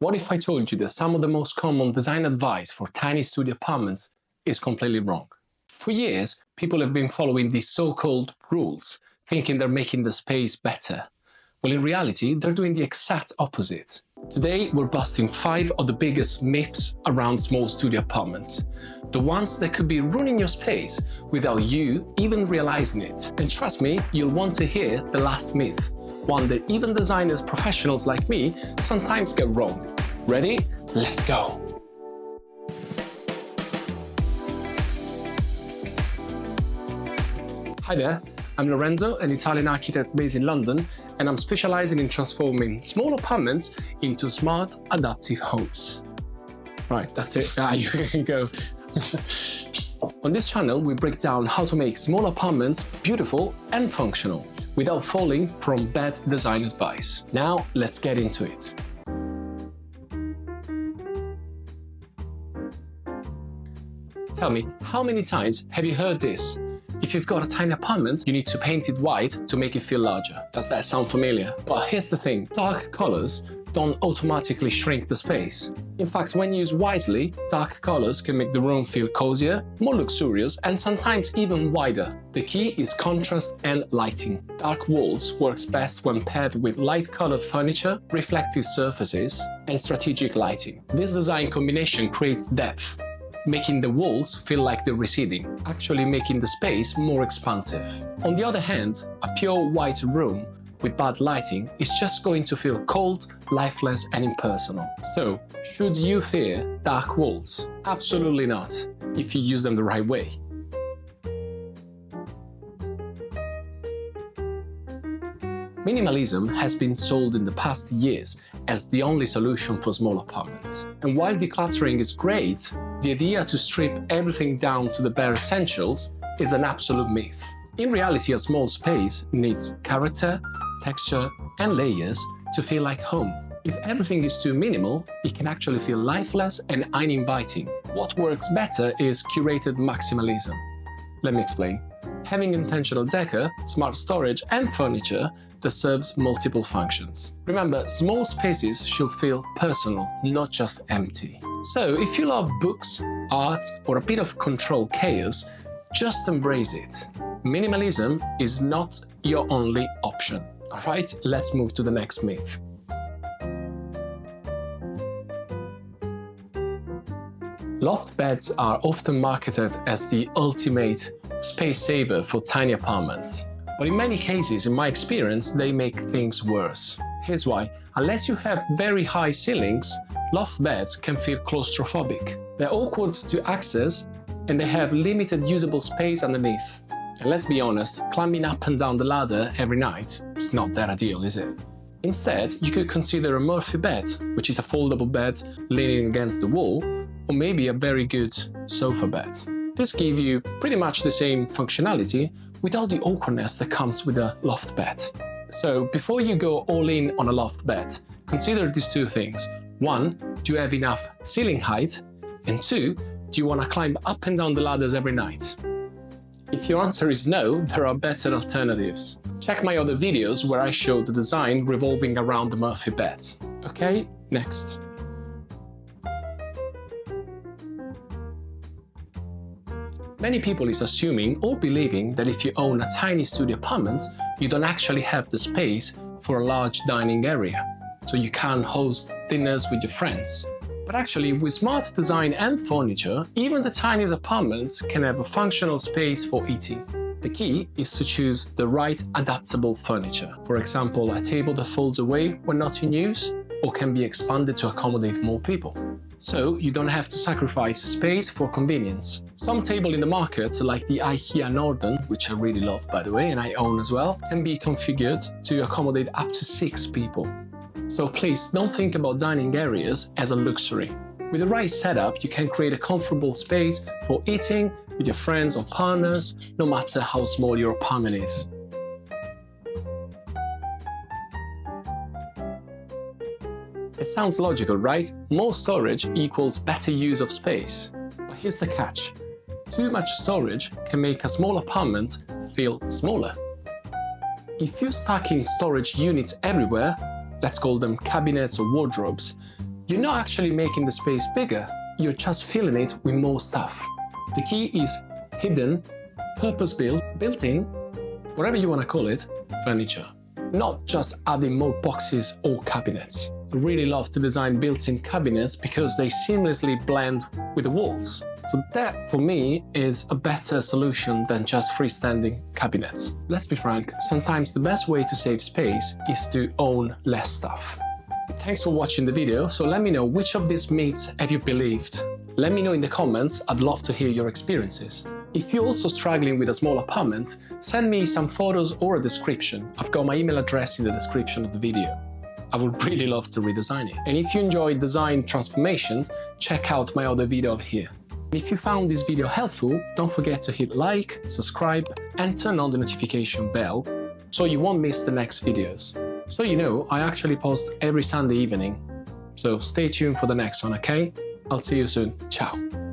What if I told you that some of the most common design advice for tiny studio apartments is completely wrong? For years, people have been following these so-called rules, thinking they're making the space better. Well, in reality, they're doing the exact opposite. Today, we're busting 5 of the biggest myths around small studio apartments. The ones that could be ruining your space without you even realizing it. And trust me, you'll want to hear the last myth, one that even designers professionals like me sometimes get wrong. Ready? Let's go! Hi there, I'm Lorenzo, an Italian architect based in London, and I'm specializing in transforming small apartments into smart, adaptive homes. Right, that's it. You can go. On this channel, we break down how to make small apartments beautiful and functional without falling from bad design advice. Now, let's get into it. Tell me, how many times have you heard this? If you've got a tiny apartment, you need to paint it white to make it feel larger. Does that sound familiar? But here's the thing, dark colors don't automatically shrink the space. In fact, when used wisely, dark colors can make the room feel cozier, more luxurious, and sometimes even wider. The key is contrast and lighting. Dark walls works best when paired with light-colored furniture, reflective surfaces, and strategic lighting. This design combination creates depth, making the walls feel like they're receding, actually making the space more expansive. On the other hand, a pure white room with bad lighting is just going to feel cold, lifeless, and impersonal. So, should you fear dark walls? Absolutely not, if you use them the right way. Minimalism has been sold in the past years as the only solution for small apartments. And while decluttering is great, the idea to strip everything down to the bare essentials is an absolute myth. In reality, a small space needs character, texture, and layers to feel like home. If everything is too minimal, it can actually feel lifeless and uninviting. What works better is curated maximalism. Let me explain. Having intentional decor, smart storage, and furniture that serves multiple functions. Remember, small spaces should feel personal, not just empty. So if you love books, art, or a bit of controlled chaos, just embrace it. Minimalism is not your only option. Alright, let's move to the next myth. Loft beds are often marketed as the ultimate space saver for tiny apartments. But in many cases, in my experience, they make things worse. Here's why. Unless you have very high ceilings, loft beds can feel claustrophobic. They're awkward to access and they have limited usable space underneath. And let's be honest, climbing up and down the ladder every night is not that ideal, is it? Instead, you could consider a Murphy bed, which is a foldable bed leaning against the wall, or maybe a very good sofa bed. This gives you pretty much the same functionality without the awkwardness that comes with a loft bed. So before you go all in on a loft bed, consider these two things. 1, do you have enough ceiling height? And 2, do you want to climb up and down the ladders every night? If your answer is no, there are better alternatives. Check my other videos where I show the design revolving around the Murphy bed. Okay, next. Many people is assuming or believing that if you own a tiny studio apartment, you don't actually have the space for a large dining area, so you can't host dinners with your friends. But actually, with smart design and furniture, even the tiniest apartments can have a functional space for eating. The key is to choose the right adaptable furniture. For example, a table that folds away when not in use, or can be expanded to accommodate more people. So you don't have to sacrifice space for convenience. Some tables in the market, like the IKEA Norden, which I really love by the way, and I own as well, can be configured to accommodate up to 6 people. So please don't think about dining areas as a luxury. With the right setup, you can create a comfortable space for eating with your friends or partners, no matter how small your apartment is. It sounds logical, right? More storage equals better use of space. But here's the catch. Too much storage can make a small apartment feel smaller. If you're stacking storage units everywhere, let's call them cabinets or wardrobes, You're not actually making the space bigger, you're just filling it with more stuff. The key is hidden, purpose-built, built-in, whatever you want to call it, furniture. Not just adding more boxes or cabinets. I really love to design built-in cabinets because they seamlessly blend with the walls. So that, for me, is a better solution than just freestanding cabinets. Let's be frank, sometimes the best way to save space is to own less stuff. Thanks for watching the video, so let me know which of these myths have you believed. Let me know in the comments, I'd love to hear your experiences. If you're also struggling with a small apartment, send me some photos or a description. I've got my email address in the description of the video. I would really love to redesign it. And if you enjoy design transformations, check out my other video over here. If you found this video helpful, don't forget to hit like, subscribe, and turn on the notification bell so you won't miss the next videos. So you know, I actually post every Sunday evening. So stay tuned for the next one, okay? I'll see you soon. Ciao.